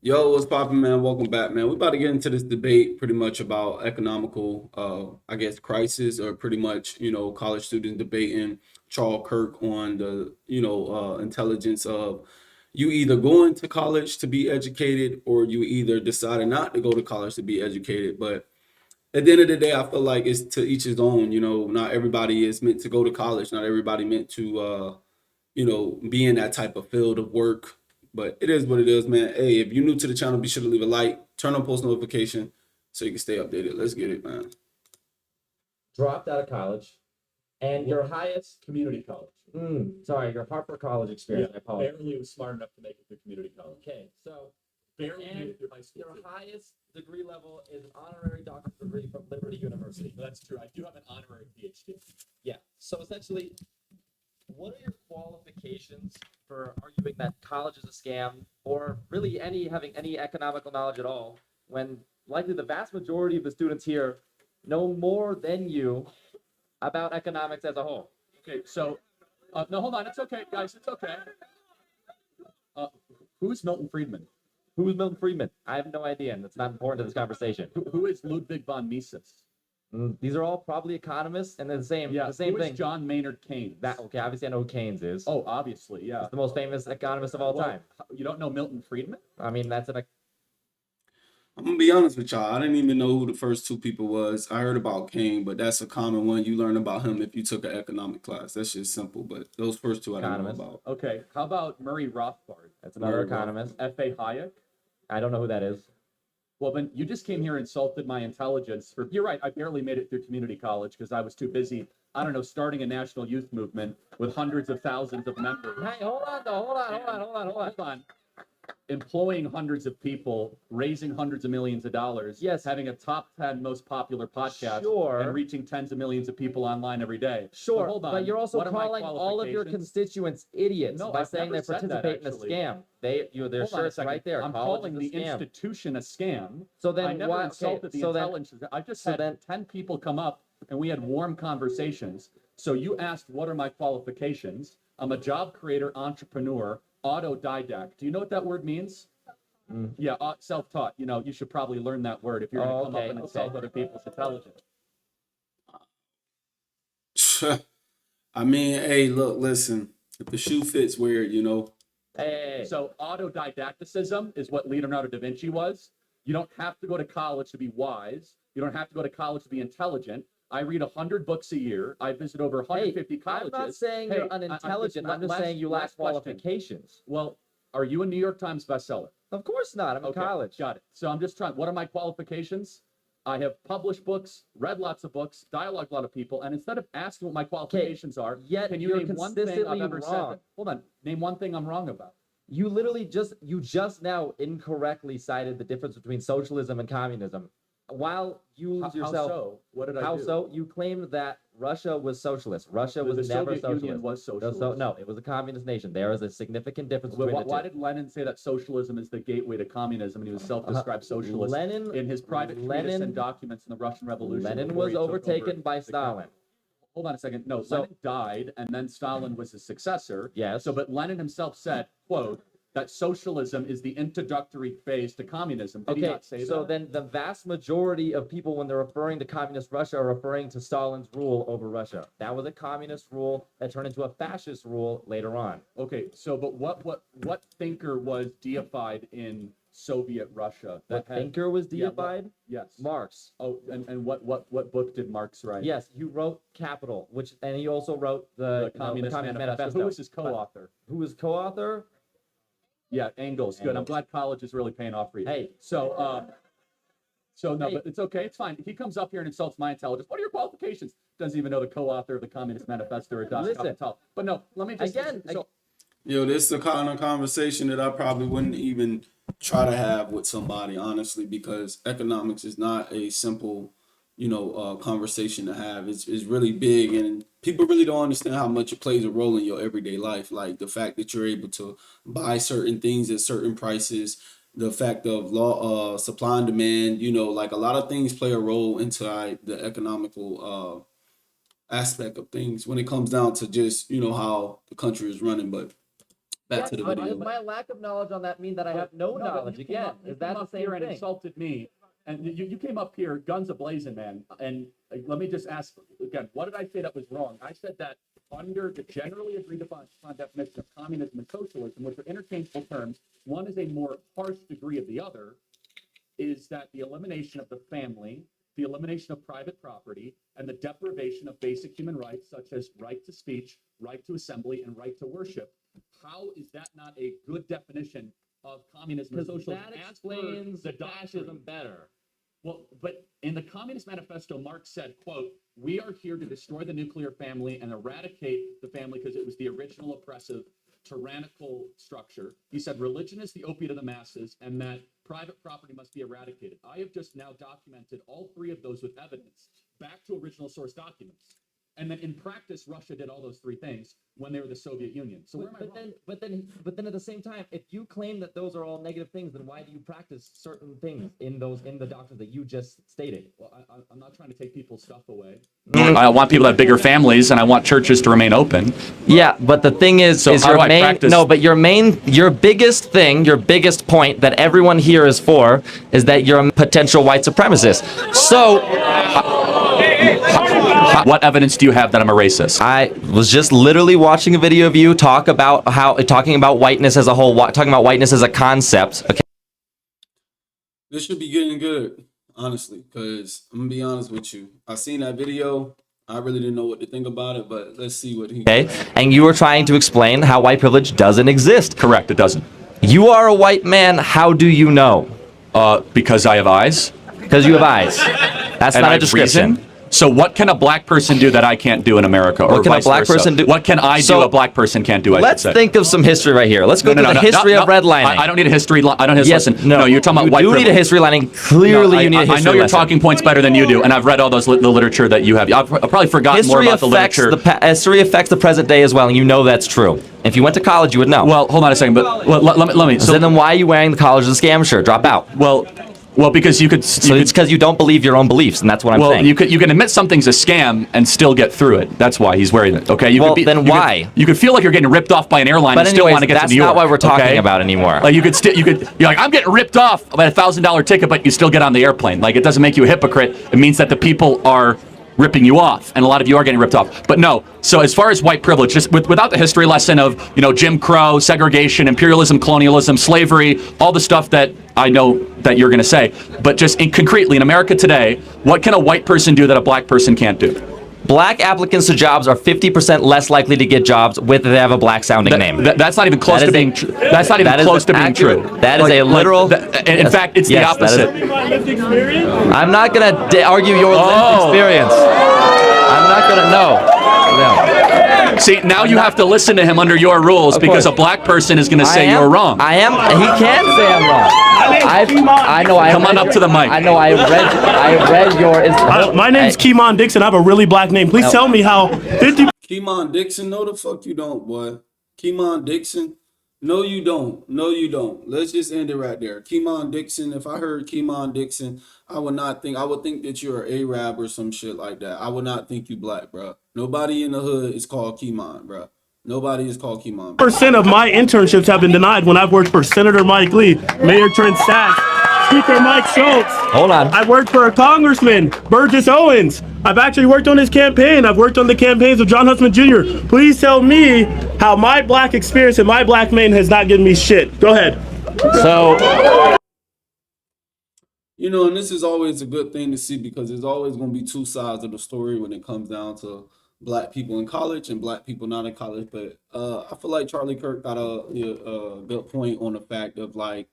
Yo, what's poppin', man? Welcome back, man. We're about to get into this debate pretty much about economical, I guess, crisis, or pretty much, college students debating Charles Kirk on the, intelligence of you either going to college to be educated or you either decided not to go to college to be educated. But at the end of the day, I feel like it's to each his own. Not everybody is meant to go to college. Not everybody meant to, be in that type of field of work. But it is what it is, man. Hey, if you're new to the channel, be sure to leave a like, turn on post notification so you can stay updated. Let's get it, man. Dropped out of college, and your highest, Community college. sorry, your Harper College experience. I apologize. Barely was smart enough to make it through community college. Okay, so Barely made and it through high school. your highest degree level is an honorary doctorate degree from Liberty University. That's true. I do have an honorary PhD. Yeah. So essentially, what are your qualifications for arguing that college is a scam, or really having any economical knowledge at all, when likely the vast majority of the students here know more than you about economics as a whole? Okay, so no, hold on. It's okay, guys. It's okay. Who's Milton Friedman? Who's Milton Friedman? I have no idea, and it's not important to this conversation. Who is Ludwig von Mises? These are all probably economists, and they're the same. Yeah, the same who is thing. John Maynard Keynes? That okay? Obviously, I know who Keynes is. Oh, obviously, yeah. He's the most famous economist of all Well, time. You don't know Milton Friedman? I mean, that's an. I'm gonna be honest with y'all. I didn't even know who the first two people was. I heard about King, but that's a common one. You learn about him if you took an economic class. That's just simple. But those first two I didn't know Economist. about. Okay, how about Murray Rothbard? That's another Very economist. F.A. Hayek? I don't know who that is. Well, then you just came here and insulted my intelligence. You're right. I barely made it through community college because I was too busy, I don't know, starting a national youth movement with hundreds of thousands of members. Hey, hold on, though. Hold on. Employing hundreds of people, raising hundreds of millions of dollars. Yes. Having a top 10 most popular podcast. Sure. And reaching tens of millions of people online every day. Sure, But hold on. but you're also What are my calling all of your qualifications? constituents idiots No, by I've saying they never said that, participate in a actually. scam. Their Hold on a shirts second. right there. I'm College calling is the a scam. institution a scam. So I then never why? Okay, insulted the so then intelligence. I just so had then- 10 people come up and we had warm conversations. So you asked, what are my qualifications? I'm a job creator, entrepreneur, autodidact. Do you know what that word means? Yeah, self-taught. You should probably learn that word if you're going to come up and insult other people's intelligence. I mean, hey, look, listen. If the shoe fits, wear it. Hey. So autodidacticism is what Leonardo da Vinci was. You don't have to go to college to be wise. You don't have to go to college to be intelligent. I read 100 books a year. I visit over 150 colleges. I'm not saying Hey, you're unintelligent. I'm just saying you lack last question. qualifications. Well, are you a New York Times bestseller? Of course not. I'm in Okay, college. got it. So I'm just trying. What are my qualifications? I have published books, read lots of books, dialogued a lot of people, and instead of asking what my qualifications are, yet can you you're name one thing I've consistently ever wrong. said? Hold on. Name one thing I'm wrong about. You literally just now incorrectly cited the difference between socialism and communism. While you How yourself, so? What did I how do? so? You claimed that Russia was socialist. Russia was The never Soviet socialist. Union was socialist. No, it was a communist nation. There is a significant difference Well, between the why two. did Lenin say that socialism is the gateway to communism, and he was self-described socialist in his private treatise and documents in the Russian Revolution? Lenin before was he took overtaken over by the Stalin. country? Hold on a second. No, So- Lenin died, and then Stalin was his successor. Yes. So, but Lenin himself said, quote, that socialism is the introductory phase to communism. Did he not say so that? then the vast majority of people, when they're referring to communist Russia, are referring to Stalin's rule over Russia. That was a communist rule that turned into a fascist rule later on. Okay, so but what thinker was deified in Soviet Russia? What thinker was Yeah, what- deified? Yes. Marx. Oh, and what book did Marx write? Yes, he wrote Capital, and he also wrote the Communist Manifesto. Manifesto. Who was his co-author? Who was co-author? Yeah, Engels. Good. I'm Engels. glad college is really paying off for you. Hey. So no, Hey. but it's okay. It's fine. He comes up here and insults my intelligence. What are your qualifications? Doesn't even know the co-author of the Communist Manifesto or Das Listen. Kapital. But no, let me just Again, So, This is the kind of conversation that I probably wouldn't even try to have with somebody, honestly, because economics is not a simple, conversation to have. It's really big, and people really don't understand how much it plays a role in your everyday life. Like the fact that you're able to buy certain things at certain prices, the fact of supply and demand. Like a lot of things play a role into the economical aspect of things when it comes down to just how the country is running. But Back to the But video. does my lack of knowledge on that mean that I have no but knowledge? you came Again, up- you is came that the up same here and thing? insulted me, and you came up here guns a-blazing, man. And let me just ask again, what did I say that was wrong? I said that under the generally agreed upon definition of communism and socialism, which are interchangeable terms, one is a more harsh degree of the other, is that the elimination of the family, the elimination of private property, and the deprivation of basic human rights such as right to speech, right to assembly, and right to worship. How is that not a good definition of communism and Because socialism? that as per explains the fascism doctrine? better. Well, but in the Communist Manifesto, Marx said, quote, "We are here to destroy the nuclear family and eradicate the family because it was the original oppressive, tyrannical structure." He said, "Religion is the opiate of the masses and that private property must be eradicated." I have just now documented all three of those with evidence back to original source documents. And then in practice, Russia did all those three things when they were the Soviet Union. So where am I wrong? But then at the same time, if you claim that those are all negative things, then why do you practice certain things in the doctrines that you just stated? Well, I'm not trying to take people's stuff away. I want people to have bigger families, and I want churches to remain open. Yeah, but the thing is how your do I main practice- no, but your biggest thing, your biggest point that everyone here is for is that you're a potential white supremacist. So What evidence do you have that I'm a racist? I was just literally watching a video of you talking about whiteness as a whole, talking about whiteness as a concept. Okay. This should be getting good, honestly, because I'm gonna be honest with you. I seen that video. I really didn't know what to think about it, but let's see what he. Okay, and you were trying to explain how white privilege doesn't exist. Correct, it doesn't. You are a white man. How do you know? Because I have eyes. Because you have eyes. That's And not I a have description. reason. So what can a black person do that I can't do in America? Or What can a vice black versa? person do? What can I do So, a black person can't do? I Let's should say. think of some history right here. Let's go through the history of redlining. I don't need a history. I don't. Yes, Listen. No, you're talking about white You do privilege. need a history lining. Clearly, No, you need a history I know your lesson. talking points better than you do, and I've read all those the literature that you have. I've probably forgotten more about the literature. History affects the present day as well, and you know that's true. If you went to college, you would know. Well, hold on a second, but let me. So then why are you wearing the college of the scam shirt? Drop out. Well, because you could. So it's because you don't believe your own beliefs, and that's what I'm saying. You can admit something's a scam and still get through it. That's why he's wearing it. Okay. Why? You could feel like you're getting ripped off by an airline But and still anyways, want to get to that's New York. not what we're talking okay? about anymore. Like you're like, I'm getting ripped off by a $1,000 ticket, but you still get on the airplane. Like it doesn't make you a hypocrite. It means that the people are ripping you off, and a lot of you are getting ripped off. But no. So as far as white privilege, just without the history lesson of Jim Crow, segregation, imperialism, colonialism, slavery, all the stuff that I know that you're going to say, but just concretely in America today, what can a white person do that a black person can't do? Black applicants to jobs are 50% less likely to get jobs if they have a black sounding name. That's not even close to being true. That's not even close to being true. That is a literal. In fact, it's the opposite. I'm not going to argue your lived experience. I'm not going to know. No. See, now you have to listen to him under your rules because a black person is going to say you're wrong. I am. He can say I'm wrong. I know. Come on up to the mic. I know. I read your. My name's 𝐂𝐨 Dixon. I have a really black name. Please tell me how 50. 𝐂𝐨 Dixon, no the fuck you don't, boy. 𝐂𝐨 Dixon, no you don't. No you don't. Let's just end it right there. 𝐂𝐨 Dixon, if I heard 𝐂𝐨 Dixon, I would think that you're an Arab or some shit like that. I would not think you black, bro. Nobody in the hood is called 𝐂𝐨, bro. Nobody is called 𝐂𝐨. Percent of my internships have been denied when I've worked for Senator Mike Lee, Mayor Trent Sachs, Speaker Mike Schultz. Hold on. I've worked for a Congressman, Burgess Owens. I've actually worked on his campaign. I've worked on the campaigns of John Huntsman Jr. Please tell me how my black experience and my black man has not given me shit. Go ahead. So. And this is always a good thing to see because there's always going to be two sides of the story when it comes down to black people in college and black people not in college. But I feel like Charlie Kirk got a good point on the fact of like,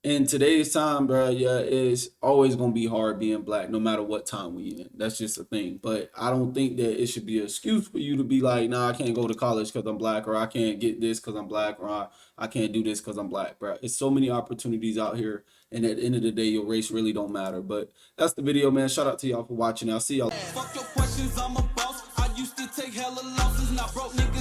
in today's time, bro, yeah, it's always going to be hard being black no matter what time we in. That's just a thing. But I don't think that it should be an excuse for you to be like, nah, I can't go to college because I'm black, or I can't get this because I'm black, or I can't do this because I'm black, bro. It's so many opportunities out here. And at the end of the day, your race really don't matter. But that's the video, man. Shout out to y'all for watching. I'll see y'all. Fuck your questions, I'm a boss. I used to take hella losses, not broke nigga.